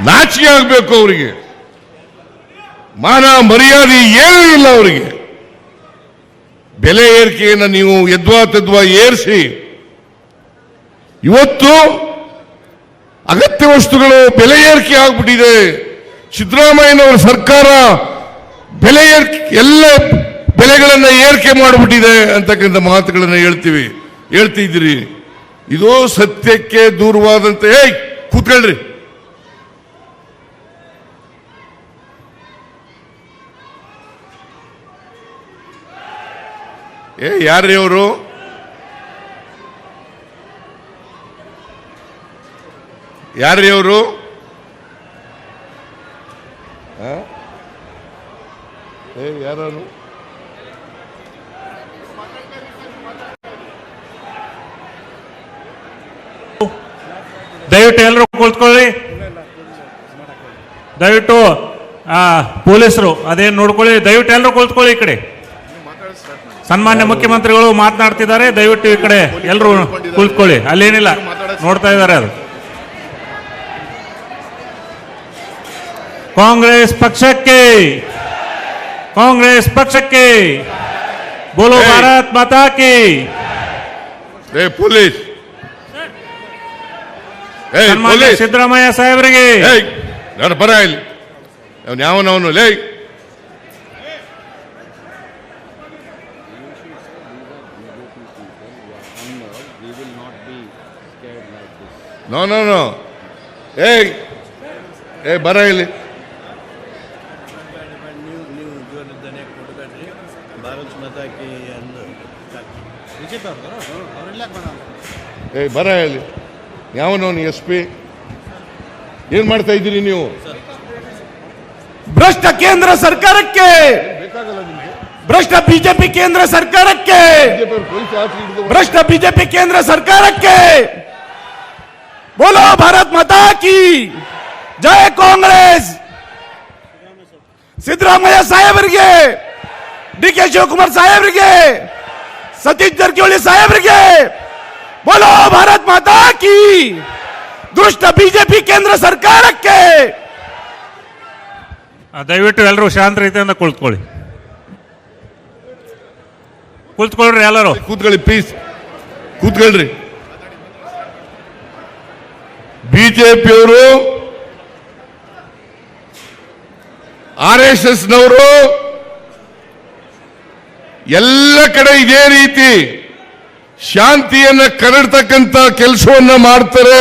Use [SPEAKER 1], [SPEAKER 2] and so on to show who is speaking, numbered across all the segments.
[SPEAKER 1] ನಾಚಿಕೆ ಆಗಬೇಕು ಅವರಿಗೆ. ಮಾನ ಮರ್ಯಾದೆ ಏನೂ ಇಲ್ಲ ಅವರಿಗೆ. ಬೆಲೆ ಏರಿಕೆಯನ್ನು ನೀವು ಯದ್ವಾ ಏರಿಸಿ ಇವತ್ತು ಅಗತ್ಯ ವಸ್ತುಗಳು ಬೆಲೆ ಏರಿಕೆ ಆಗ್ಬಿಟ್ಟಿದೆ. ಸಿದ್ದರಾಮಯ್ಯನವರ ಸರ್ಕಾರ ಬೆಲೆ ಎಲ್ಲ ಬೆಲೆಗಳನ್ನು ಏರಿಕೆ ಮಾಡಿಬಿಟ್ಟಿದೆ ಅಂತಕ್ಕಂಥ ಮಾತುಗಳನ್ನು ಹೇಳ್ತಿದ್ದೀರಿ. ಇದು ಸತ್ಯಕ್ಕೆ ದೂರವಾದಂತೆ. ಕೂತ್ಕೊಳ್ರಿ. ಯಾರ್ರೀ ಅವರು? ಯಾರ್ರೀ ಅವರು? ಯಾರು?
[SPEAKER 2] ದಯವಿಟ್ಟು ಎಲ್ಲರೂ ಕುಳಿತುಕೊಳ್ಳಿ. ದಯವಿಟ್ಟು ಪೊಲೀಸರು ಅದೇನು ನೋಡ್ಕೊಳ್ಳಿ. ದಯವಿಟ್ಟು ಎಲ್ಲರೂ ಕುಳಿತುಕೊಳ್ಳಿ. ಈ ಕಡೆ ಸನ್ಮಾನ್ಯ ಮುಖ್ಯಮಂತ್ರಿಗಳು ಮಾತನಾಡ್ತಿದ್ದಾರೆ. ದಯವಿಟ್ಟು ಈ ಕಡೆ ಎಲ್ಲರೂ ಕುಳಿತುಕೊಳ್ಳಿ. ಅಲ್ಲೇನಿಲ್ಲ, ನೋಡ್ತಾ ಇದ್ದಾರೆ. ಅದು ಕಾಂಗ್ರೆಸ್ ಪಕ್ಷಕ್ಕೆ, ಕಾಂಗ್ರೆಸ್ ಪಕ್ಷಕ್ಕೆ ಬೋಲೋ ಭಾರತ್ ಮಾತಾ ಕಿ.
[SPEAKER 1] ಪೊಲೀಸ್
[SPEAKER 2] ಸನ್ಮಾನ್ಯ ಸಿದ್ದರಾಮಯ್ಯ ಸಾಹೇಬರಿಗೆ
[SPEAKER 1] ನಾನು ಬರ ಇಲ್ಲಿ ಯಾವನವನು ಲೇ ನೋ ನೋ ನೋ ಬರ ಇಲ್ಲಿ. ಬರ ಇಲ್ಲಿ ಯಾವನವನು SP ಏನ್ ಮಾಡ್ತಾ ಇದ್ದೀರಿ ನೀವು?
[SPEAKER 3] ಭ್ರಷ್ಟ ಕೇಂದ್ರ ಸರ್ಕಾರಕ್ಕೆ, ಭ್ರಷ್ಟ ಬಿಜೆಪಿ ಕೇಂದ್ರ ಸರ್ಕಾರಕ್ಕೆ, ಭ್ರಷ್ಟ ಬಿಜೆಪಿ ಕೇಂದ್ರ ಸರ್ಕಾರಕ್ಕೆ ಬೋಲೋ ಭಾರತ್ ಮಾತಾ ಕಿ ಜೈ. ಕಾಂಗ್ರೆಸ್ ಸಿದ್ದರಾಮಯ್ಯ ಸಾಹೇಬರಿಗೆ, DK ಶಿವಕುಮಾರ್ ಸಾಹೇಬರಿಗೆ, ಸತೀಶ್ ಜಾರಕಿಹೊಳಿ ಸಾಹೇಬರಿಗೆ ಬೋಲೋ ಭಾರತ್ ಮಾತಾ ಕಿ. ದುಷ್ಟ ಬಿಜೆಪಿ ಕೇಂದ್ರ ಸರ್ಕಾರಕ್ಕೆ.
[SPEAKER 2] ದಯವಿಟ್ಟು ಎಲ್ಲರೂ ಶಾಂತ ರೀತಿಯಿಂದ ಕುಳಿತುಕೊಳ್ಳಿ. ಕುಳಿತುಕೊಳ್ಳ್ರಿ. ಎಲ್ಲರೂ
[SPEAKER 1] ಕೂತ್ಕೊಳ್ಳಿ ಪ್ಲೀಸ್. ಕೂತ್ಕೊಳ್ರಿ. ಬಿಜೆಪಿಯವರು, RSSನವರು ಎಲ್ಲ ಕಡೆ ಇದೇ ರೀತಿ ಶಾಂತಿಯನ್ನು ಕರಡ್ತಕ್ಕಂಥ ಕೆಲಸವನ್ನ ಮಾಡ್ತಾರೆ.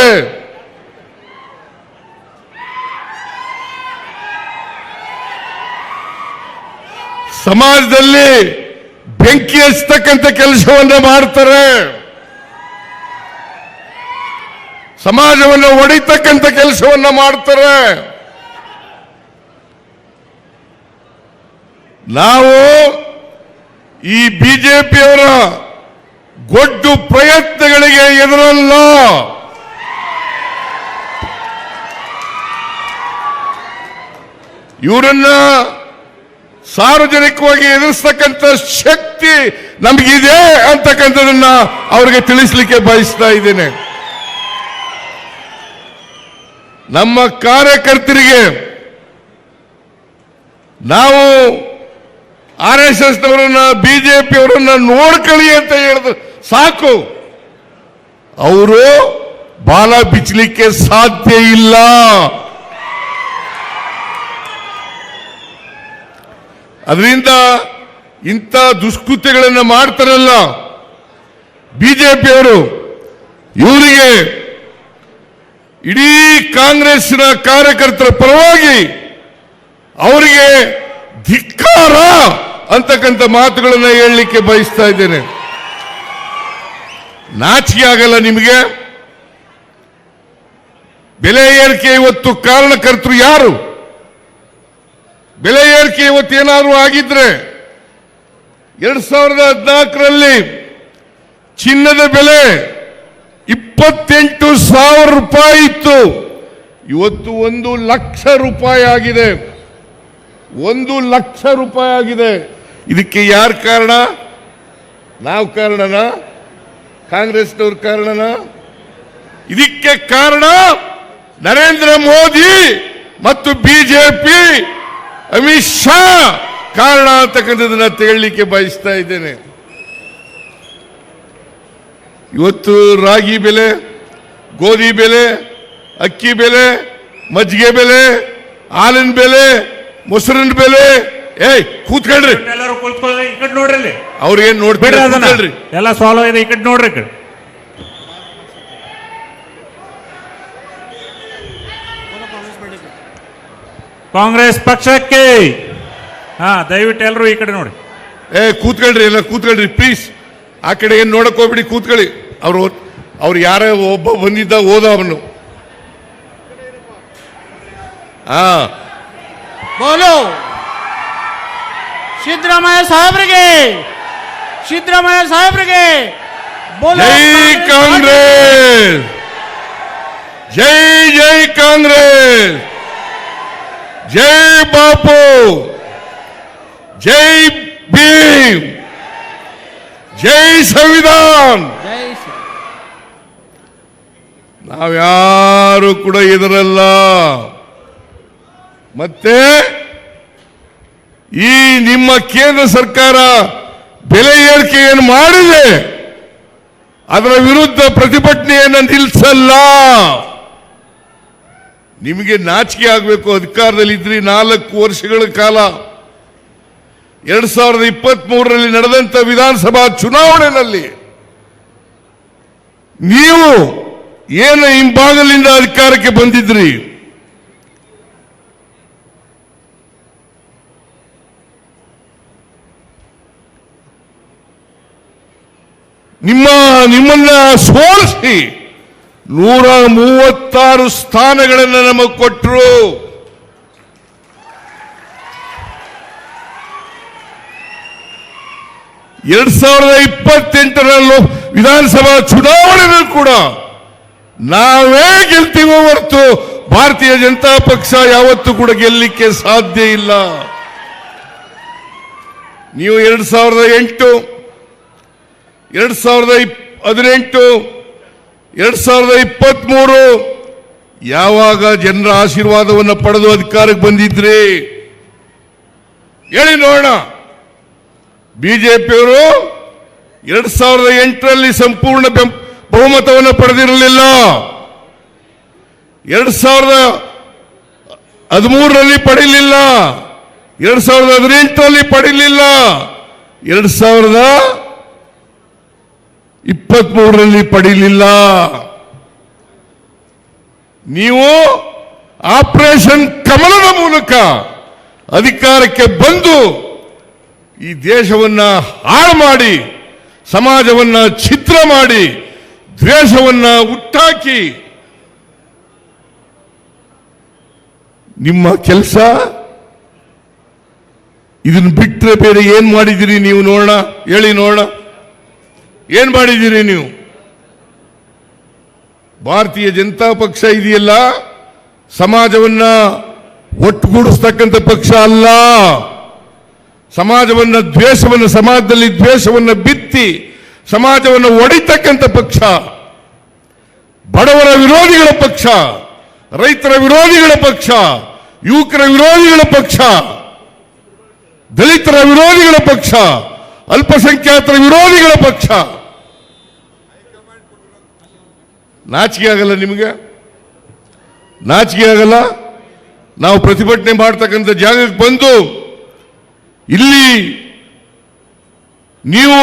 [SPEAKER 1] ಸಮಾಜದಲ್ಲಿ ಬೆಂಕಿ ಹಚ್ಚತಕ್ಕಂಥ ಕೆಲಸವನ್ನ ಮಾಡ್ತಾರೆ. ಸಮಾಜವನ್ನು ಒಡಿತಕ್ಕಂಥ ಕೆಲಸವನ್ನ ಮಾಡ್ತಾರೆ. ನಾವು ಈ ಬಿಜೆಪಿಯವರ ಗೊಡ್ಡು ಪ್ರಯತ್ನಗಳಿಗೆ ಎದುರಲ್ಲ. ಇವರನ್ನ ಸಾರ್ವಜನಿಕವಾಗಿ ಎದುರಿಸ್ತಕ್ಕಂಥ ಶಕ್ತಿ ನಮಗಿದೆ ಅಂತಕ್ಕಂಥದನ್ನ ಅವರಿಗೆ ತಿಳಿಸಲಿಕ್ಕೆ ಬಯಸ್ತಾ ಇದ್ದೇನೆ. ನಮ್ಮ ಕಾರ್ಯಕರ್ತರಿಗೆ ನಾವು RSSನವರನ್ನ, ಬಿಜೆಪಿಯವರನ್ನ ನೋಡ್ಕೊಳ್ಳಿ ಅಂತ ಹೇಳಿದ್ರು ಸಾಕು. ಅವರು ಬಾಲ ಬಿಚ್ಚಲಿಕ್ಕೆ ಸಾಧ್ಯ ಇಲ್ಲ. ಅದರಿಂದ ಇಂಥ ದುಷ್ಕೃತ್ಯಗಳನ್ನು ಮಾಡ್ತಾರಲ್ಲ ಬಿಜೆಪಿಯವರು, ಇವರಿಗೆ ಇಡೀ ಕಾಂಗ್ರೆಸ್ನ ಕಾರ್ಯಕರ್ತರ ಪರವಾಗಿ ಅವರಿಗೆ ಧಿಕ್ಕಾರ ಅಂತಕ್ಕಂಥ ಮಾತುಗಳನ್ನು ಹೇಳಲಿಕ್ಕೆ ಬಯಸ್ತಾ ಇದ್ದೇನೆ. ನಾಚಿಕೆ ಆಗಲ್ಲ ನಿಮಗೆ? ಬೆಲೆ ಏರಿಕೆ ಇವತ್ತು ಕಾರಣಕರ್ತರು ಯಾರು? ಬೆಲೆ ಏರಿಕೆ ಇವತ್ತು ಏನಾದರೂ ಆಗಿದ್ರೆ 2014ರಲ್ಲಿ ಚಿನ್ನದ ಬೆಲೆ 28,000 ರೂಪಾಯಿ ಇತ್ತು. ಇವತ್ತು 1,00,000 ರೂಪಾಯಿ ಆಗಿದೆ. 1,00,000 ರೂಪಾಯಿ ಆಗಿದೆ. ಇದಕ್ಕೆ ಯಾರು ಕಾರಣ? ನಾವು ಕಾರಣನಾ? ಕಾಂಗ್ರೆಸ್ನವ್ರ ಕಾರಣನಾ? ಇದಕ್ಕೆ ಕಾರಣ ನರೇಂದ್ರ ಮೋದಿ ಮತ್ತು ಬಿಜೆಪಿ ಅಮಿತ್ ಶಾ ಕಾರಣ ಅಂತಕ್ಕಂಥದ್ದನ್ನ ಹೇಳಲಿಕ್ಕೆ ಬಯಸ್ತಾ ಇದ್ದೇನೆ. ಇವತ್ತು ರಾಗಿ ಬೆಲೆ, ಗೋಧಿ ಬೆಲೆ, ಅಕ್ಕಿ ಬೆಲೆ, ಮಜ್ಜಿಗೆ ಬೆಲೆ, ಹಾಲಿನ ಬೆಲೆ, ಮೊಸರಿನ ಬೆಲೆ, ಕೂತ್ಕೊಳ್ರಿ,
[SPEAKER 2] ಎಲ್ಲರೂ ಕೂತ್ಕೊಳ್ಳಿ. ಈ ಕಡೆ ನೋಡ್ರಿ, ಅಲ್ಲಿ
[SPEAKER 1] ಅವ್ರಿಗೇನ್ ನೋಡ್ಬಿಡ್ರಿ,
[SPEAKER 2] ಎಲ್ಲ ಸಾಲ್ವ್ ಇದೆ. ಈ ಕಡೆ ನೋಡ್ರಿ, ಈ ಕಡೆ ಕಾಂಗ್ರೆಸ್ ಪಕ್ಷಕ್ಕೆ. ದಯವಿಟ್ಟು ಎಲ್ಲರೂ ಈ ಕಡೆ ನೋಡಿ.
[SPEAKER 1] ಕೂತ್ಕೊಳ್ರಿ, ಎಲ್ಲ ಕೂತ್ಕೊಳ್ರಿ ಪ್ಲೀಸ್. ಆ ಕಡೆ ಏನ್ ನೋಡಕ್ ಹೋಗ್ಬಿಡಿ, ಕೂತ್ಕೊಳ್ಳಿ. ಅವ್ರು ಯಾರೇ ಒಬ್ಬ ಬಂದಿದ್ದ ಹೋದ ಅವನು.
[SPEAKER 4] ಬೋಲೋ ಸಿದ್ದರಾಮಯ್ಯ ಸಾಹೇಬ್ರಿಗೆ, ಸಿದ್ದರಾಮಯ್ಯ ಸಾಹೇಬ್ರಿಗೆ.
[SPEAKER 1] ಜೈ ಕಾಂಗ್ರೆಸ್, ಜೈ ಜೈ ಕಾಂಗ್ರೆಸ್, ಜೈ ಬಾಪು, ಜೈ ಭೀಮ್, ಜೈ ಸಂವಿಧಾನ್. ನಾವ್ಯಾರು ಕೂಡ ಎದುರಲ್ಲ. ಮತ್ತೆ ಈ ನಿಮ್ಮ ಕೇಂದ್ರ ಸರ್ಕಾರ ಬೆಲೆ ಏರಿಕೆಯನ್ನು ಮಾಡಿದೆ, ಅದರ ವಿರುದ್ಧ ಪ್ರತಿಭಟನೆಯನ್ನು ನಿಲ್ಲಿಸಲ್ಲ. ನಿಮಗೆ ನಾಚಿಕೆ ಆಗಬೇಕು. ಅಧಿಕಾರದಲ್ಲಿದ್ರಿ 4 ವರ್ಷಗಳ ಕಾಲ. 2023ರಲ್ಲಿ ನಡೆದಂತ ವಿಧಾನಸಭಾ ಚುನಾವಣೆಯಲ್ಲಿ ನೀವು ಏನು ಹಿಂಭಾಗಲಿಂದ ಅಧಿಕಾರಕ್ಕೆ ಬಂದಿದ್ರಿ, ನಿಮ್ಮನ್ನ ಸೋಲಿಸಿ 136 ಸ್ಥಾನಗಳನ್ನು ನಮಗೆ ಕೊಟ್ಟರು. ಎರಡ್ 2028 ವಿಧಾನಸಭಾ ಚುನಾವಣೆಗಳು ಕೂಡ ನಾವೇ ಗೆಲ್ತೀವೋ ಹೊರತು ಭಾರತೀಯ ಜನತಾ ಪಕ್ಷ ಯಾವತ್ತೂ ಕೂಡ ಗೆಲ್ಲಲಿಕ್ಕೆ ಸಾಧ್ಯ ಇಲ್ಲ. ನೀವು 2008, 2018, 2023 ಯಾವಾಗ ಜನರ ಆಶೀರ್ವಾದವನ್ನು ಪಡೆದು ಅಧಿಕಾರಕ್ಕೆ ಬಂದಿದ್ರಿ ಹೇಳಿ ನೋಡೋಣ. ಬಿಜೆಪಿಯವರು 2008ರಲ್ಲಿ ಸಂಪೂರ್ಣ ಬಹುಮತವನ್ನು ಪಡೆದಿರಲಿಲ್ಲ. 2013ರಲ್ಲಿ ಪಡೆಯಲಿಲ್ಲ, 2018ರಲ್ಲಿ ಪಡೆಯಲಿಲ್ಲ, 2023ರಲ್ಲಿ ಪಡೆಯಲಿಲ್ಲ. ನೀವು ಆಪರೇಷನ್ ಕಮಲದ ಮೂಲಕ ಅಧಿಕಾರಕ್ಕೆ ಬಂದು ಈ ದೇಶವನ್ನ ಹಾಳು ಮಾಡಿ, ಸಮಾಜವನ್ನ ಛಿದ್ರ ಮಾಡಿ, ದ್ವೇಷವನ್ನ ಹುಟ್ಟಾಕಿ, ನಿಮ್ಮ ಕೆಲಸ ಇದನ್ನು ಬಿಟ್ಟರೆ ಬೇರೆ ಏನ್ ಮಾಡಿದಿರಿ ನೀವು? ನೋಡೋಣ, ಹೇಳಿ ನೋಡೋಣ, ಏನ್ ಮಾಡಿದಿರಿ ನೀವು? ಭಾರತೀಯ ಜನತಾ ಪಕ್ಷ ಇದೆಯಲ್ಲ, ಸಮಾಜವನ್ನ ಒಟ್ಟುಗೂಡಿಸ್ತಕ್ಕಂಥ ಪಕ್ಷ ಅಲ್ಲ. ಸಮಾಜದಲ್ಲಿ ದ್ವೇಷವನ್ನ ಬಿತ್ತಿ ಸಮಾಜವನ್ನು ಒಡಿತಕ್ಕಂಥ ಪಕ್ಷ, ಬಡವರ ವಿರೋಧಿಗಳ ಪಕ್ಷ, ರೈತರ ವಿರೋಧಿಗಳ ಪಕ್ಷ, ಯುವಕರ ವಿರೋಧಿಗಳ ಪಕ್ಷ, ದಲಿತರ ವಿರೋಧಿಗಳ ಪಕ್ಷ, ಅಲ್ಪಸಂಖ್ಯಾತರ ವಿರೋಧಿಗಳ ಪಕ್ಷ. ನಾಚಿಕೆ ಆಗಲ್ಲ ನಿಮಗೆ? ನಾಚಿಕೆ ಆಗಲ್ಲ? ನಾವು ಪ್ರತಿಭಟನೆ ಮಾಡ್ತಕ್ಕಂಥ ಜಾಗಕ್ಕೆ ಬಂದು ಇಲ್ಲಿ ನೀವು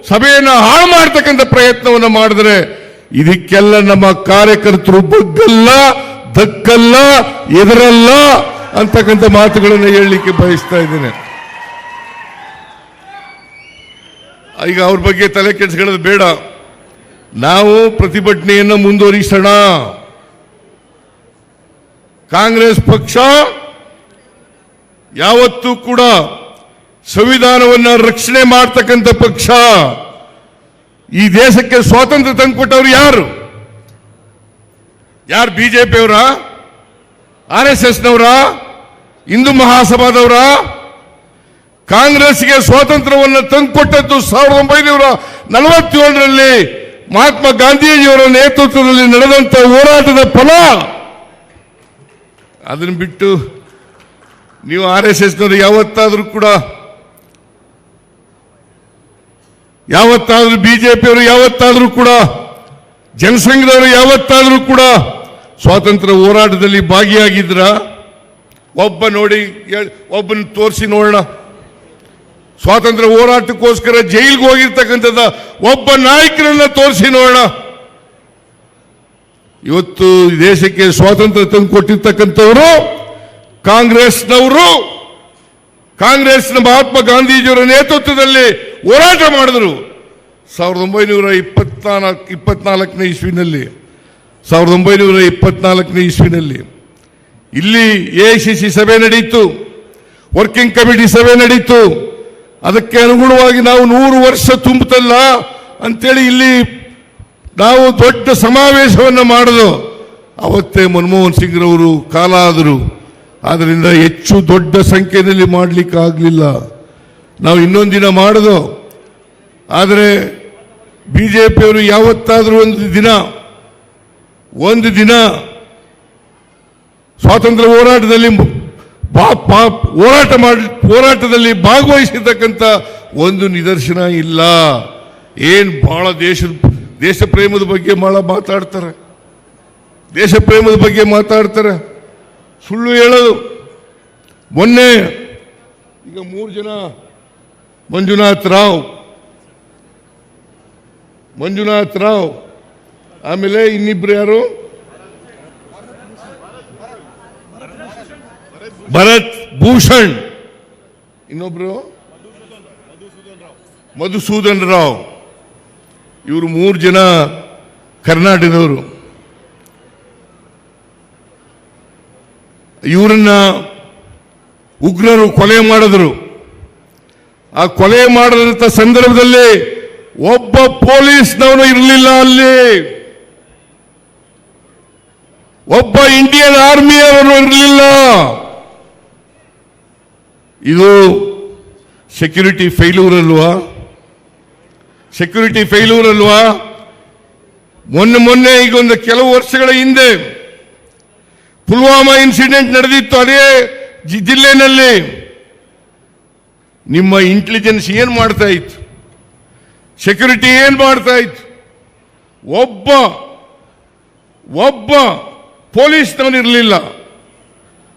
[SPEAKER 1] ಸಭೆಯನ್ನು ಹಾಳು ಮಾಡತಕ್ಕಂಥ ಪ್ರಯತ್ನವನ್ನು ಮಾಡಿದ್ರೆ ಇದಕ್ಕೆಲ್ಲ ನಮ್ಮ ಕಾರ್ಯಕರ್ತರು ಬಗ್ಗಲ್ಲ, ದಕ್ಕಲ್ಲ, ಎದರಲ್ಲ ಅಂತಕ್ಕಂಥ ಮಾತುಗಳನ್ನು ಹೇಳಲಿಕ್ಕೆ ಬಯಸ್ತಾ ಇದ್ದೇನೆ. ಈಗ ಅವ್ರ ಬಗ್ಗೆ ತಲೆ ಕೆಡಿಸ್ಕೊಳ್ಳೋದು ಬೇಡ. ನಾವು ಪ್ರತಿಭಟನೆಯನ್ನು ಮುಂದುವರಿಸೋಣ. ಕಾಂಗ್ರೆಸ್ ಪಕ್ಷ ಯಾವತ್ತೂ ಕೂಡ ಸಂವಿಧಾನವನ್ನು ರಕ್ಷಣೆ ಮಾಡತಕ್ಕಂಥ ಪಕ್ಷ. ಈ ದೇಶಕ್ಕೆ ಸ್ವಾತಂತ್ರ್ಯ ತಂದುಕೊಟ್ಟವರು ಯಾರು? ಬಿಜೆಪಿಯವರ, RSSನವರ, ಹಿಂದೂ ಮಹಾಸಭಾದವರ? ಕಾಂಗ್ರೆಸ್ಗೆ ಸ್ವಾತಂತ್ರ್ಯವನ್ನು ತಂದುಕೊಟ್ಟದ್ದು 1947ರಲ್ಲಿ ಮಹಾತ್ಮ ಗಾಂಧೀಜಿಯವರ ನೇತೃತ್ವದಲ್ಲಿ ನಡೆದಂತ ಹೋರಾಟದ ಫಲ ಅದನ್ನು ಬಿಟ್ಟು ನೀವು RSSನವರು ಯಾವತ್ತಾದ್ರೂ ಬಿಜೆಪಿಯವರು ಯಾವತ್ತಾದ್ರೂ ಕೂಡ ಜನಸಂಘದವರು ಯಾವತ್ತಾದ್ರೂ ಕೂಡ ಸ್ವಾತಂತ್ರ್ಯ ಹೋರಾಟದಲ್ಲಿ ಭಾಗಿಯಾಗಿದ್ರ? ಒಬ್ಬನ ತೋರಿಸಿ ನೋಡೋಣ. ಸ್ವಾತಂತ್ರ್ಯ ಹೋರಾಟಕ್ಕೋಸ್ಕರ ಜೈಲಿಗೆ ಹೋಗಿರ್ತಕ್ಕಂಥದ್ದ ಒಬ್ಬ ನಾಯಕರನ್ನ ತೋರಿಸಿ ನೋಡೋಣ. ಇವತ್ತು ದೇಶಕ್ಕೆ ಸ್ವಾತಂತ್ರ್ಯ ತಂದು ಕೊಟ್ಟಿರ್ತಕ್ಕಂಥವರು ಕಾಂಗ್ರೆಸ್ನ ಮಹಾತ್ಮ ಗಾಂಧೀಜಿಯವರ ನೇತೃತ್ವದಲ್ಲಿ ಹೋರಾಟ ಮಾಡಿದ್ರು. 1924ನೇ ಇಸ್ವಿನಲ್ಲಿ ಇಲ್ಲಿ AICC ಸಭೆ ನಡೆಯಿತು, ವರ್ಕಿಂಗ್ ಕಮಿಟಿ ಸಭೆ ನಡೆಯಿತು. ಅದಕ್ಕೆ ಅನುಗುಣವಾಗಿ ನಾವು 100 ವರ್ಷ ತುಂಬುತ್ತಲ್ಲ ಅಂತೇಳಿ ಇಲ್ಲಿ ನಾವು ದೊಡ್ಡ ಸಮಾವೇಶವನ್ನು ಮಾಡಿದ್ರು. ಅವತ್ತೇ ಮನಮೋಹನ್ ಸಿಂಗ್ರವರು ಕಾಲ ಆದರು. ಆದ್ದರಿಂದ ಹೆಚ್ಚು ದೊಡ್ಡ ಸಂಖ್ಯೆಯಲ್ಲಿ ಮಾಡಲಿಕ್ಕೆ ಆಗಲಿಲ್ಲ. ನಾವು ಇನ್ನೊಂದು ದಿನ ಮಾಡಿದೋ. ಆದರೆ ಬಿಜೆಪಿಯವರು ಯಾವತ್ತಾದರೂ ಒಂದು ದಿನ ಸ್ವಾತಂತ್ರ್ಯ ಹೋರಾಟದಲ್ಲಿ ಭಾಗವಹಿಸಿರ್ತಕ್ಕಂಥ ಒಂದು ನಿದರ್ಶನ ಇಲ್ಲ. ಬಹಳ ದೇಶ ಪ್ರೇಮದ ಬಗ್ಗೆ ಮಾತಾಡ್ತಾರೆ. ಸುಳ್ಳು ಹೇಳೋದು. ಮೊನ್ನೆ ಈಗ 3 ಜನ ಮಂಜುನಾಥ್ ರಾವ್, ಆಮೇಲೆ ಇನ್ನಿಬ್ರು ಯಾರು, ಭರತ್ ಭೂಷಣ್, ಇನ್ನೊಬ್ರು ಮಧುಸೂದನ್ ರಾವ್. ಇವರು 3 ಜನ ಕರ್ನಾಟಕದವರು. ಇವರನ್ನ ಉಗ್ರರು ಕೊಲೆ ಮಾಡಿದ್ರು. ಆ ಕೊಲೆ ಮಾಡಿದಂಥ ಸಂದರ್ಭದಲ್ಲಿ ಒಬ್ಬ ಪೊಲೀಸ್ನವನು ಇರಲಿಲ್ಲ. ಅಲ್ಲಿ ಒಬ್ಬ ಇಂಡಿಯನ್ ಆರ್ಮಿಯವರು ಇರಲಿಲ್ಲ. ಇದು ಸೆಕ್ಯೂರಿಟಿ ಫೇಲ್ಯೂರ್ ಅಲ್ವಾ? ಮೊನ್ನೆ ಈಗ ಒಂದು ಕೆಲವು ವರ್ಷಗಳ ಹಿಂದೆ ಪುಲ್ವಾಮಾ ಇನ್ಸಿಡೆಂಟ್ ನಡೆದಿತ್ತು. ಅದೇ ಜಿಲ್ಲೆನಲ್ಲಿ ನಿಮ್ಮ ಇಂಟೆಲಿಜೆನ್ಸ್ ಏನ್ ಮಾಡ್ತಾ ಇತ್ತು? ಸೆಕ್ಯೂರಿಟಿ ಏನ್ ಮಾಡ್ತಾ ಇತ್ತು? ಒಬ್ಬ ಪೊಲೀಸ್ನವನಿರಲಿಲ್ಲ,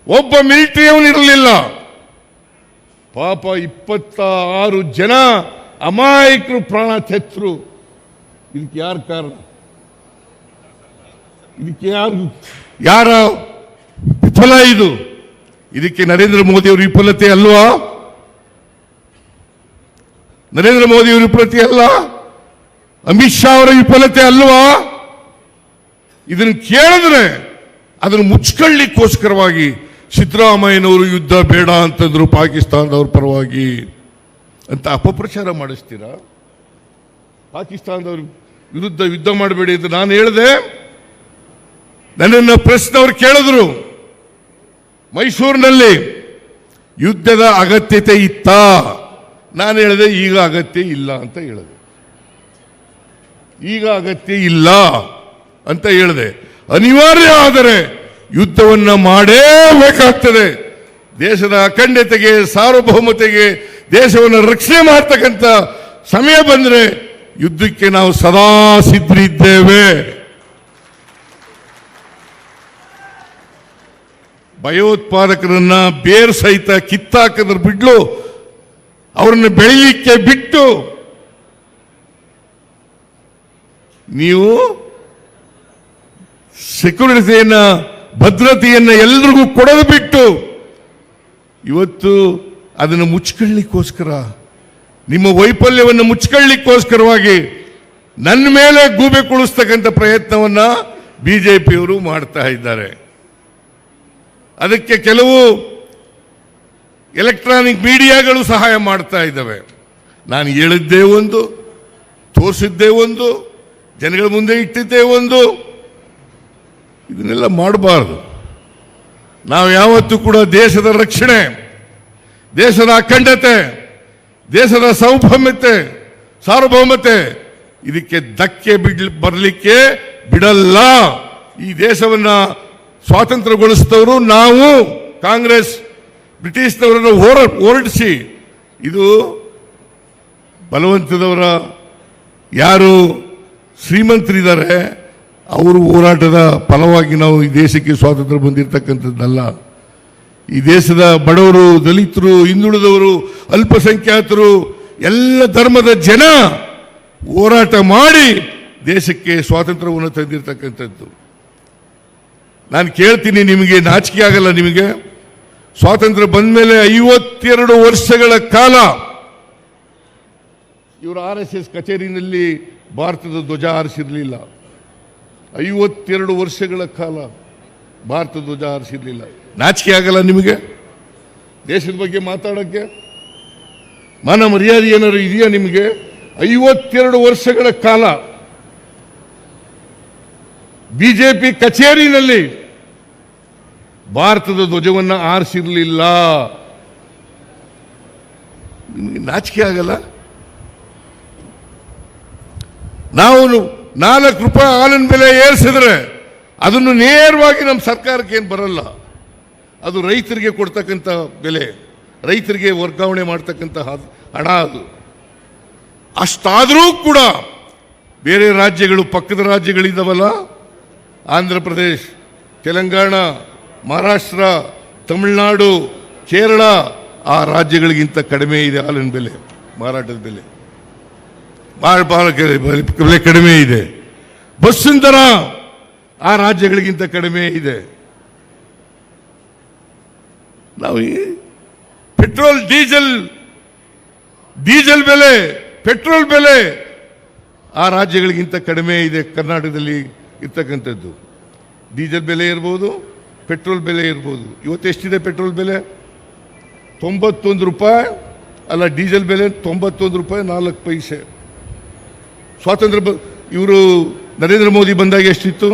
[SPEAKER 1] ಒಬ್ಬ ಮಿಲಿಟರಿಯವನಿರಲಿಲ್ಲ. ಪಾಪ 26 ಜನ ಅಮಾಯಕರು ಪ್ರಾಣ ತೆತ್ತರು. ಇದಕ್ಕೆ ಯಾರು ಕಾರಣ? ಇದಕ್ಕೆ ಯಾರ ವಿಫಲ ಇದು? ಇದಕ್ಕೆ ನರೇಂದ್ರ ಮೋದಿ ಅವರ ವಿಫಲತೆ ಅಲ್ವಾ? ನರೇಂದ್ರ ಮೋದಿ ಅವರ ವಿಫಲತೆ ಅಲ್ಲ, ಅಮಿತ್ ಶಾ ಅವರ ವಿಫಲತೆ ಅಲ್ವಾ? ಇದನ್ನು ಕೇಳಿದ್ರೆ ಅದನ್ನು ಮುಚ್ಕೊಳ್ಳಿಕ್ಕೋಸ್ಕರವಾಗಿ ಸಿದ್ದರಾಮಯ್ಯನವರು ಯುದ್ಧ ಬೇಡ ಅಂತಂದ್ರು ಪಾಕಿಸ್ತಾನದವ್ರ ಪರವಾಗಿ ಅಂತ ಅಪಪ್ರಚಾರ ಮಾಡಿಸ್ತೀರಾ? ಪಾಕಿಸ್ತಾನದವ್ರ ವಿರುದ್ಧ ಯುದ್ಧ ಮಾಡಬೇಡಿ ಅಂತ ನಾನು ಹೇಳಿದೆ. ನನ್ನನ್ನು ಪ್ರೆಸ್ನವ್ರು ಕೇಳಿದ್ರು, ಮೈಸೂರಿನಲ್ಲಿ ಯುದ್ಧದ ಅಗತ್ಯತೆ ಇತ್ತಾ? ನಾನು ಹೇಳಿದೆ ಈಗ ಅಗತ್ಯ ಇಲ್ಲ ಅಂತ ಹೇಳಿದೆ. ಈಗ ಅಗತ್ಯ ಇಲ್ಲ ಅಂತ ಹೇಳಿದೆ. ಅನಿವಾರ್ಯ ಆದರೆ ಯುದ್ಧವನ್ನ ಮಾಡೇಬೇಕಾಗ್ತದೆ. ದೇಶದ ಅಖಂಡತೆಗೆ, ಸಾರ್ವಭೌಮತೆಗೆ, ದೇಶವನ್ನು ರಕ್ಷಣೆ ಮಾಡ್ತಕ್ಕಂಥ ಸಮಯ ಬಂದರೆ ಯುದ್ಧಕ್ಕೆ ನಾವು ಸದಾ ಸಿದ್ಧರಿದ್ದೇವೆ. ಭಯೋತ್ಪಾದಕರನ್ನ ಬೇರ್ ಸಹಿತ ಕಿತ್ತಾಕದ್ರ ಬಿಡ್ಲು ಅವರನ್ನು ಬೆಳೀಲಿಕ್ಕೆ ಬಿಟ್ಟು ನೀವು ಸೆಕ್ಯೂರಿಟಿಯನ್ನ, ಭದ್ರತೆಯನ್ನ ಎಲ್ರಿಗೂ ಕೊಡೋದು ಬಿಟ್ಟು ಇವತ್ತು ಅದನ್ನು ಮುಚ್ಕೊಳ್ಳಿಕ್ಕೋಸ್ಕರ, ನಿಮ್ಮ ವೈಫಲ್ಯವನ್ನು ಮುಚ್ಕೊಳ್ಳಿಕ್ಕೋಸ್ಕರವಾಗಿ ನನ್ನ ಮೇಲೆ ಗೂಬೆ ಕುಳಿಸ್ತಕ್ಕಂಥ ಪ್ರಯತ್ನವನ್ನ ಬಿಜೆಪಿಯವರು ಮಾಡ್ತಾ ಇದ್ದಾರೆ. ಅದಕ್ಕೆ ಕೆಲವು ಎಲೆಕ್ಟ್ರಾನಿಕ್ ಮೀಡಿಯಾಗಳು ಸಹಾಯ ಮಾಡ್ತಾ ಇದ್ದಾವೆ. ನಾನು ಹೇಳಿದ್ದೇ ಒಂದು, ತೋರಿಸಿದ್ದೇ ಒಂದು, ಜನಗಳ ಮುಂದೆ ಇಟ್ಟಿದ್ದೇ ಒಂದು. ಇದನ್ನೆಲ್ಲ ಮಾಡಬಾರ್ದು. ನಾವು ಯಾವತ್ತೂ ಕೂಡ ದೇಶದ ರಕ್ಷಣೆ, ದೇಶದ ಅಖಂಡತೆ, ದೇಶದ ಸಾರ್ವಭೌಮತೆ ಇದಕ್ಕೆ ಧಕ್ಕೆ ಬರಲಿಕ್ಕೆ ಬಿಡಲ್ಲ. ಈ ದೇಶವನ್ನ ಸ್ವಾತಂತ್ರ್ಯಗೊಳಿಸಿದವರು ನಾವು. ಕಾಂಗ್ರೆಸ್ ಬ್ರಿಟಿಷ್ನವರನ್ನು ಹೊರಡಿಸಿ, ಇದು ಬಲವಂತದವರ ಯಾರು ಶ್ರೀಮಂತರಿದ್ದಾರೆ ಅವರು ಹೋರಾಟದ ಫಲವಾಗಿ ನಾವು ಈ ದೇಶಕ್ಕೆ ಸ್ವಾತಂತ್ರ್ಯ ಬಂದಿರತಕ್ಕಂಥದ್ದಲ್ಲ. ಈ ದೇಶದ ಬಡವರು, ದಲಿತರು, ಹಿಂದುಳಿದವರು, ಅಲ್ಪಸಂಖ್ಯಾತರು, ಎಲ್ಲ ಧರ್ಮದ ಜನ ಹೋರಾಟ ಮಾಡಿ ದೇಶಕ್ಕೆ ಸ್ವಾತಂತ್ರ್ಯವನ್ನು ತಂದಿರತಕ್ಕಂಥದ್ದು. ನಾನು ಕೇಳ್ತೀನಿ, ನಿಮಗೆ ನಾಚಿಕೆ ಆಗಲ್ಲ? ನಿಮಗೆ ಸ್ವಾತಂತ್ರ್ಯ ಬಂದ ಮೇಲೆ 52 ವರ್ಷಗಳ ಕಾಲ ಇವರು RSS ಕಚೇರಿನಲ್ಲಿ ಭಾರತದ ಧ್ವಜ ಹಾರಿಸಿರಲಿಲ್ಲ. 52 ವರ್ಷಗಳ ಕಾಲ ಭಾರತದ ಧ್ವಜ ಹಾರಿಸಿರಲಿಲ್ಲ. ನಾಚಿಕೆ ಆಗಲ್ಲ ನಿಮಗೆ ದೇಶದ ಬಗ್ಗೆ ಮಾತಾಡೋಕ್ಕೆ? ಮಾನ ಮರ್ಯಾದೆ ಏನಾದ್ರು ಇದೆಯಾ ನಿಮಗೆ? 52 ವರ್ಷಗಳ ಕಾಲ ಬಿಜೆಪಿ ಕಚೇರಿನಲ್ಲಿ ಭಾರತದ ಧ್ವಜವನ್ನು ಆರಿಸಿರಲಿಲ್ಲ. ನಿಮಗೆ ನಾಚಿಕೆ ಆಗಲ್ಲ? ನಾವು 4 ರೂಪಾಯಿ ಹಾಲಿನ ಬೆಲೆ ಏರಿಸಿದ್ರೆ ಅದನ್ನು ನೇರವಾಗಿ ನಮ್ಮ ಸರ್ಕಾರಕ್ಕೆ ಏನು ಬರಲ್ಲ. ಅದು ರೈತರಿಗೆ ಕೊಡ್ತಕ್ಕಂಥ ಬೆಲೆ, ರೈತರಿಗೆ ವರ್ಗಾವಣೆ ಮಾಡ್ತಕ್ಕಂಥ ಹಣ ಅದು. ಅಷ್ಟಾದರೂ ಕೂಡ ಬೇರೆ ರಾಜ್ಯಗಳು, ಪಕ್ಕದ ರಾಜ್ಯಗಳಿದ್ದಾವಲ್ಲ, ಆಂಧ್ರ ಪ್ರದೇಶ್, ತೆಲಂಗಾಣ, ಮಹಾರಾಷ್ಟ್ರ, ತಮಿಳುನಾಡು, ಕೇರಳ, ಆ ರಾಜ್ಯಗಳಿಗಿಂತ ಕಡಿಮೆ ಇದೆ ಹಾಲಿನ ಬೆಲೆ, ಮಾರಾಟದ ಬೆಲೆ ಬೆಲೆ ಕಡಿಮೆ ಇದೆ. ಬಸ್ಸಿನ ದರ ಆ ರಾಜ್ಯಗಳಿಗಿಂತ ಕಡಿಮೆ ಇದೆ. ನಾವು ಪೆಟ್ರೋಲ್, ಡೀಸೆಲ್ ಬೆಲೆ, ಪೆಟ್ರೋಲ್ ಬೆಲೆ ಆ ರಾಜ್ಯಗಳಿಗಿಂತ ಕಡಿಮೆ ಇದೆ. ಕರ್ನಾಟಕದಲ್ಲಿ ಇರ್ತಕ್ಕಂಥದ್ದು ಡೀಸೆಲ್ ಬೆಲೆ ಇರ್ಬೋದು, ಪೆಟ್ರೋಲ್ ಬೆಲೆ ಇರ್ಬೋದು. ಇವತ್ತೆಷ್ಟಿದೆ ಪೆಟ್ರೋಲ್ ಬೆಲೆ? 91 ರೂಪಾಯಿ ಅಲ್ಲ, ಡೀಸೆಲ್ ಬೆಲೆ 91 ರೂಪಾಯಿ 4 ಪೈಸೆ. ಸ್ವಾತಂತ್ರ್ಯ ಇವರು ನರೇಂದ್ರ ಮೋದಿ ಬಂದಾಗ ಎಷ್ಟಿತ್ತು?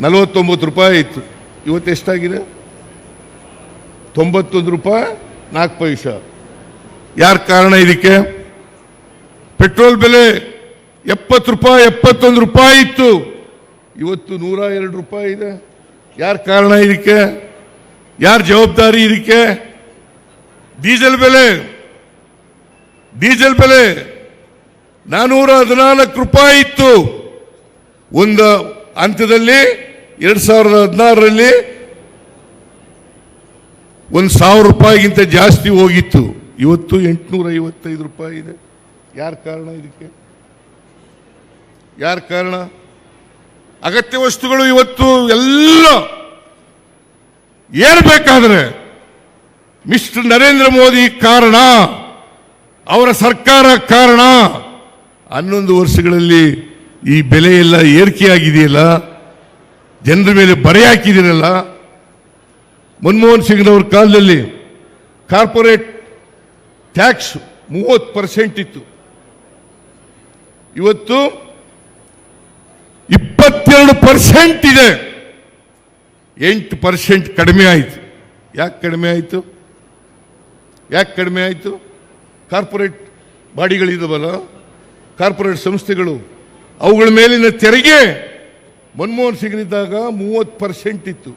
[SPEAKER 1] 49 ರೂಪಾಯಿ ಇತ್ತು. ಇವತ್ತೆಷ್ಟಾಗಿದೆ? 91 ರೂಪಾಯಿ 4 ಪೈಸೆ. ಯಾರ ಕಾರಣ ಇದಕ್ಕೆ? ಪೆಟ್ರೋಲ್ ಬೆಲೆ 70 ರೂಪಾಯಿ 71 ರೂಪಾಯಿ ಇತ್ತು, ಇವತ್ತು 102 ರೂಪಾಯಿ ಇದೆ. ಯಾರ ಕಾರಣ ಇದಕ್ಕೆ? ಯಾರ ಜವಾಬ್ದಾರಿ ಇದಕ್ಕೆ? ಡೀಸೆಲ್ ಬೆಲೆ 414 ರೂಪಾಯಿ ಇತ್ತು. ಒಂದು ಹಂತದಲ್ಲಿ 2016ರಲ್ಲಿ 1,000 ರೂಪಾಯಿಗಿಂತ ಜಾಸ್ತಿ ಹೋಗಿತ್ತು. ಇವತ್ತು 855 ರೂಪಾಯಿ ಇದೆ. ಯಾರ ಕಾರಣ ಇದಕ್ಕೆ? ಯಾರ ಕಾರಣ? ಅಗತ್ಯ ವಸ್ತುಗಳು ಇವತ್ತು ಎಲ್ಲ ಏರ್ಬೇಕಾದ್ರೆ ಮಿಸ್ಟರ್ ನರೇಂದ್ರ ಮೋದಿ ಕಾರಣ, ಅವರ ಸರ್ಕಾರ ಕಾರಣ. 11 ವರ್ಷಗಳಲ್ಲಿ ಈ ಬೆಲೆ ಎಲ್ಲ ಏರಿಕೆಯಾಗಿದೆಯಲ್ಲ, ಜನರ ಮೇಲೆ ಬರೆ ಹಾಕಿದಿರಲ್ಲ. ಮನಮೋಹನ್ ಸಿಂಗ್ನವ್ರ ಕಾಲದಲ್ಲಿ ಕಾರ್ಪೊರೇಟ್ ಟ್ಯಾಕ್ಸ್ 30% ಇತ್ತು, ಇವತ್ತು 22% ಇದೆ. 8% ಕಡಿಮೆ ಆಯಿತು. ಯಾಕೆ ಕಡಿಮೆ ಆಯಿತು? ಕಾರ್ಪೊರೇಟ್ ಬಾಡಿಗಳಿದಾವಲ್ಲ, ಕಾರ್ಪೊರೇಟ್ ಸಂಸ್ಥೆಗಳು, ಅವುಗಳ ಮೇಲಿನ ತೆರಿಗೆ ಮನಮೋಹನ್ ಸಿಂಗ್ನಿದ್ದಾಗ 30% ಇತ್ತು,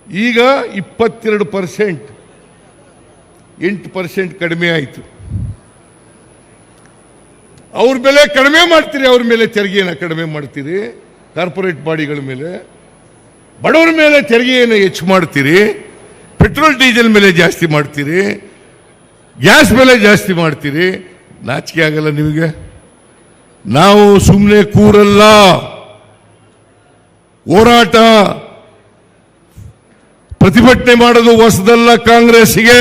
[SPEAKER 1] ಈಗ 22%, 8% ಕಡಿಮೆ ಆಯಿತು. ಅವ್ರ ಬೆಲೆ ಕಡಿಮೆ ಮಾಡ್ತೀರಿ, ಅವ್ರ ಮೇಲೆ ತೆರಿಗೆಯನ್ನು ಕಡಿಮೆ ಮಾಡ್ತೀರಿ. ಕಾರ್ಪೊರೇಟ್ ಬಾಡಿಗಳ ಮೇಲೆ, ಬಡವರ ಮೇಲೆ ತೆರಿಗೆಯನ್ನು ಹೆಚ್ಚು ಮಾಡ್ತೀರಿ. ಪೆಟ್ರೋಲ್ ಡೀಸೆಲ್ ಮೇಲೆ ಜಾಸ್ತಿ ಮಾಡ್ತೀರಿ, ಗ್ಯಾಸ್ ಬೆಲೆ ಜಾಸ್ತಿ ಮಾಡ್ತೀರಿ. ನಾಚಿಕೆ ಆಗಲ್ಲ ನಿಮಗೆ? ನಾವು ಸುಮ್ಮನೆ ಕೂರಲ್ಲ. ಹೋರಾಟ, ಪ್ರತಿಭಟನೆ ಮಾಡೋದು ಹೊಸದಲ್ಲ ಕಾಂಗ್ರೆಸ್ಸಿಗೆ.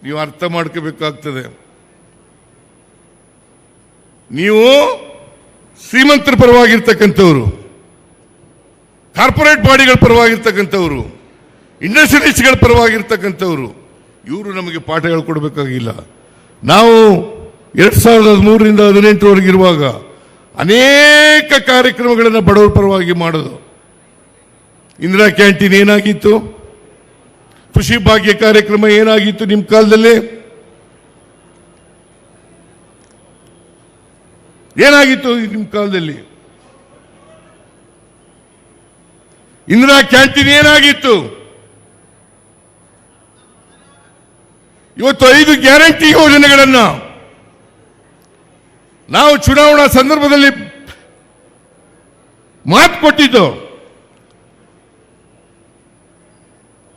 [SPEAKER 1] ನೀವು ಅರ್ಥ ಮಾಡ್ಕೋಬೇಕಾಗ್ತದೆ. ನೀವು ಶ್ರೀಮಂತರ ಪರವಾಗಿರ್ತಕ್ಕಂಥವ್ರು, ಕಾರ್ಪೊರೇಟ್ ಬಾಡಿಗಳ ಪರವಾಗಿರ್ತಕ್ಕಂಥವ್ರು, ಇಂಡಸ್ಟ್ರಿಯಲಿಸ್ಟ್ಗಳ ಪರವಾಗಿರ್ತಕ್ಕಂಥವ್ರು, ಇವರು ನಮಗೆ ಪಾಠ ಹೇಳ್ಕೊಡ್ಬೇಕಾಗಿಲ್ಲ. ನಾವು 2013ರಿಂದ 2018ವರೆಗಿರುವಾಗ ಅನೇಕ ಕಾರ್ಯಕ್ರಮಗಳನ್ನು ಬಡವರ ಪರವಾಗಿ ಮಾಡೋದು. ಇಂದಿರಾ ಕ್ಯಾಂಟೀನ್ ಏನಾಗಿತ್ತು? ಕೃಷಿ ಭಾಗ್ಯ ಕಾರ್ಯಕ್ರಮ ಏನಾಗಿತ್ತು ನಿಮ್ಮ ಕಾಲದಲ್ಲಿ? ಏನಾಗಿತ್ತು ನಿಮ್ಮ ಕಾಲದಲ್ಲಿ? ಇಂದಿರಾ ಕ್ಯಾಂಟೀನ್ ಏನಾಗಿತ್ತು? ಇವತ್ತು 5 ಗ್ಯಾರಂಟಿ ಯೋಜನೆಗಳನ್ನ ನಾವು ಚುನಾವಣಾ ಸಂದರ್ಭದಲ್ಲಿ ಮಾತು ಕೊಟ್ಟಿದ್ದು.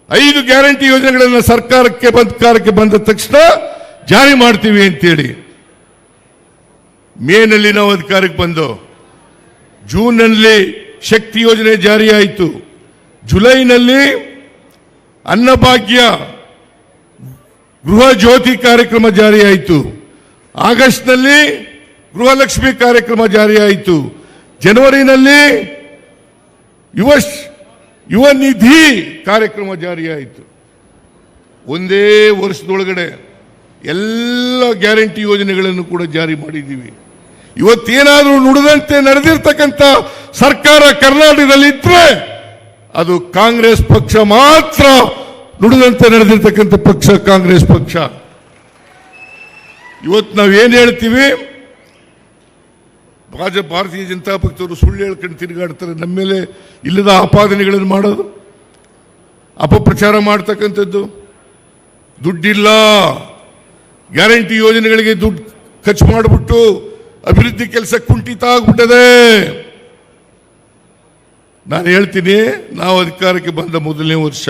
[SPEAKER 1] 5 ಗ್ಯಾರಂಟಿ ಯೋಜನೆಗಳನ್ನು ಸರ್ಕಾರಕ್ಕೆ ಬಂದ ತಕ್ಷಣ ಜಾರಿ ಮಾಡ್ತೀವಿ ಅಂತೇಳಿ ಮೇನಲ್ಲಿ ನಾವು ಅಧಿಕಾರಕ್ಕೆ ಬಂದು ಜೂನ್ನಲ್ಲಿ ಶಕ್ತಿ ಯೋಜನೆ ಜಾರಿಯಾಯಿತು. ಜುಲೈನಲ್ಲಿ ಅನ್ನಭಾಗ್ಯ ಗೃಹ ಜ್ಯೋತಿ ಕಾರ್ಯಕ್ರಮ ಜಾರಿಯಾಯಿತು. ಆಗಸ್ಟ್ನಲ್ಲಿ ಗೃಹಲಕ್ಷ್ಮಿ ಕಾರ್ಯಕ್ರಮ ಜಾರಿಯಾಯಿತು. ಜನವರಿನಲ್ಲಿ ಯುವ ನಿಧಿ ಕಾರ್ಯಕ್ರಮ ಜಾರಿಯಾಯಿತು. ಒಂದೇ ವರ್ಷದೊಳಗಡೆ ಎಲ್ಲ ಗ್ಯಾರಂಟಿ ಯೋಜನೆಗಳನ್ನು ಕೂಡ ಜಾರಿ ಮಾಡಿದ್ದೀವಿ. ಇವತ್ತೇನಾದರೂ ನುಡಿದಂತೆ ನಡೆದಿರ್ತಕ್ಕಂಥ ಸರ್ಕಾರ ಕರ್ನಾಟಕದಲ್ಲಿ ಇದ್ರೆ ಅದು ಕಾಂಗ್ರೆಸ್ ಪಕ್ಷ ಮಾತ್ರ. ನುಡಿದಂತೆ ನಡೆದಿರ್ತಕ್ಕಂಥ ಪಕ್ಷ ಕಾಂಗ್ರೆಸ್ ಪಕ್ಷ. ಇವತ್ತು ನಾವೇನು ಹೇಳ್ತೀವಿ, ಭಾರತೀಯ ಜನತಾ ಪಕ್ಷದವರು ಸುಳ್ಳು ಹೇಳ್ಕೊಂಡು ತಿರುಗಾಡ್ತಾರೆ. ನಮ್ಮ ಮೇಲೆ ಇಲ್ಲದ ಆಪಾದನೆಗಳನ್ನು ಮಾಡೋದು, ಅಪಪ್ರಚಾರ ಮಾಡ್ತಕ್ಕಂಥದ್ದು. ದುಡ್ಡಿಲ್ಲ, ಗ್ಯಾರಂಟಿ ಯೋಜನೆಗಳಿಗೆ ದುಡ್ಡು ಖರ್ಚು ಮಾಡಿಬಿಟ್ಟು ಅಭಿವೃದ್ಧಿ ಕೆಲಸ ಕುಂಠಿತ ಆಗ್ಬಿಟ್ಟದೆ. ನಾನು ಹೇಳ್ತೀನಿ, ನಾವು ಅಧಿಕಾರಕ್ಕೆ ಬಂದ ಮೊದಲನೇ ವರ್ಷ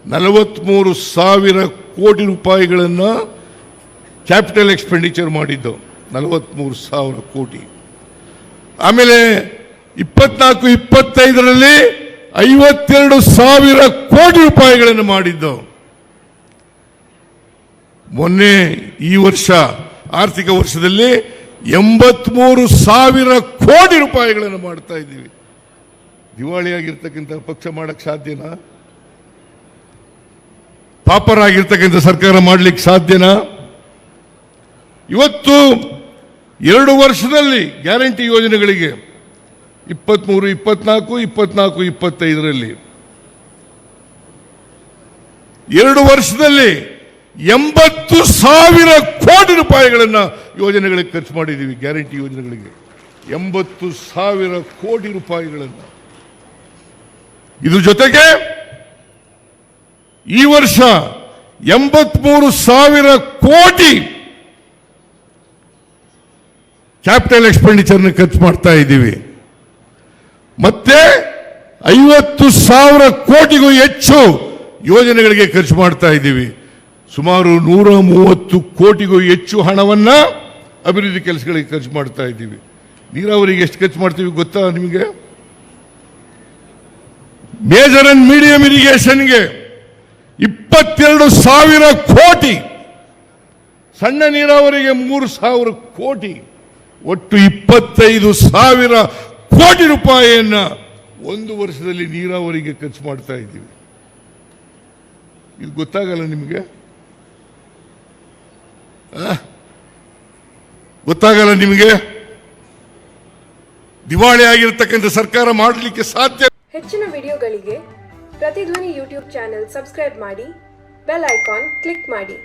[SPEAKER 1] 43,000 ಕೋಟಿ ರೂಪಾಯಿಗಳನ್ನು ಕ್ಯಾಪಿಟಲ್ ಎಕ್ಸ್ಪೆಂಡಿಚರ್ ಮಾಡಿದ್ದು. 43,000 ಕೋಟಿ. ಆಮೇಲೆ 24-25ರಲ್ಲಿ 52,000 ಕೋಟಿ ರೂಪಾಯಿಗಳನ್ನು ಮಾಡಿದ್ದು. ಮೊನ್ನೆ ಈ ವರ್ಷ ಆರ್ಥಿಕ ವರ್ಷದಲ್ಲಿ 83,000 ಕೋಟಿ ರೂಪಾಯಿಗಳನ್ನು ಮಾಡ್ತಾ ಇದ್ದೀವಿ. ದಿವಾಳಿಯಾಗಿರ್ತಕ್ಕಂಥ ಪಕ್ಷ ಮಾಡಕ್ಕೆ ಸಾಧ್ಯನಾ? ಪಾಪರಾಗಿರ್ತಕ್ಕಂಥ ಸರ್ಕಾರ ಮಾಡಲಿಕ್ಕೆ ಸಾಧ್ಯನಾ? ಇವತ್ತು 2 ವರ್ಷದಲ್ಲಿ ಗ್ಯಾರಂಟಿ ಯೋಜನೆಗಳಿಗೆ 23, 24, 25ರಲ್ಲಿ 2 ವರ್ಷದಲ್ಲಿ 80,000 ಕೋಟಿ ರೂಪಾಯಿಗಳನ್ನು ಯೋಜನೆಗಳಿಗೆ ಖರ್ಚು ಮಾಡಿದ್ದೀವಿ. ಗ್ಯಾರಂಟಿ ಯೋಜನೆಗಳಿಗೆ 80,000 ಕೋಟಿ ರೂಪಾಯಿಗಳನ್ನು. ಇದ್ರ ಜೊತೆಗೆ ಈ ವರ್ಷ 83,000 ಕೋಟಿ ಕ್ಯಾಪಿಟಲ್ ಎಕ್ಸ್ಪೆಂಡಿಚರ್ನ ಖರ್ಚು ಮಾಡ್ತಾ ಇದ್ದೀವಿ. ಮತ್ತೆ 50,000 ಕೋಟಿಗೂ ಹೆಚ್ಚು ಯೋಜನೆಗಳಿಗೆ ಖರ್ಚು ಮಾಡ್ತಾ ಇದ್ದೀವಿ. ಸುಮಾರು 130 ಕೋಟಿಗೂ ಹೆಚ್ಚು ಹಣವನ್ನ ಅಭಿವೃದ್ಧಿ ಕೆಲಸಗಳಿಗೆ ಖರ್ಚು ಮಾಡ್ತಾ ಇದ್ದೀವಿ. ನೀರಾವರಿಗೆ ಎಷ್ಟು ಖರ್ಚು ಮಾಡ್ತೀವಿ ಗೊತ್ತಾ ನಿಮಗೆ? ಮೇಜರ್ ಅಂಡ್ ಮೀಡಿಯಂ ಇರಿಗೇಷನ್ಗೆ 22,000 ಕೋಟಿ, ಸಣ್ಣ ನೀರಾವರಿಗೆ 3,000 ಕೋಟಿ, ಒಟ್ಟು 25,000 ಕೋಟಿ ರೂಪಾಯಿಯನ್ನ 1 ವರ್ಷದಲ್ಲಿ ನೀರಾವರಿಗೆ ಖರ್ಚು ಮಾಡ್ತಾ ಇದ್ದೀವಿ. ಇದು ಗೊತ್ತಾಗಲ್ಲ ನಿಮಗೆ? ಗೊತ್ತಾಗಲ್ಲ ನಿಮಗೆ? ದಿವಾಳಿ ಆಗಿರ್ತಕ್ಕಂಥ ಸರ್ಕಾರ ಮಾಡಲಿಕ್ಕೆ ಸಾಧ್ಯ.
[SPEAKER 5] ಹೆಚ್ಚಿನ ವಿಡಿಯೋಗಳಿಗೆ ಪ್ರತಿಧ್ವನಿ ಯೂಟ್ಯೂಬ್ ಚಾನೆಲ್ ಸಬ್ಸ್ಕ್ರೈಬ್ ಮಾಡಿ, ಬೆಲ್ ಐಕಾನ್ ಕ್ಲಿಕ್ ಮಾಡಿ.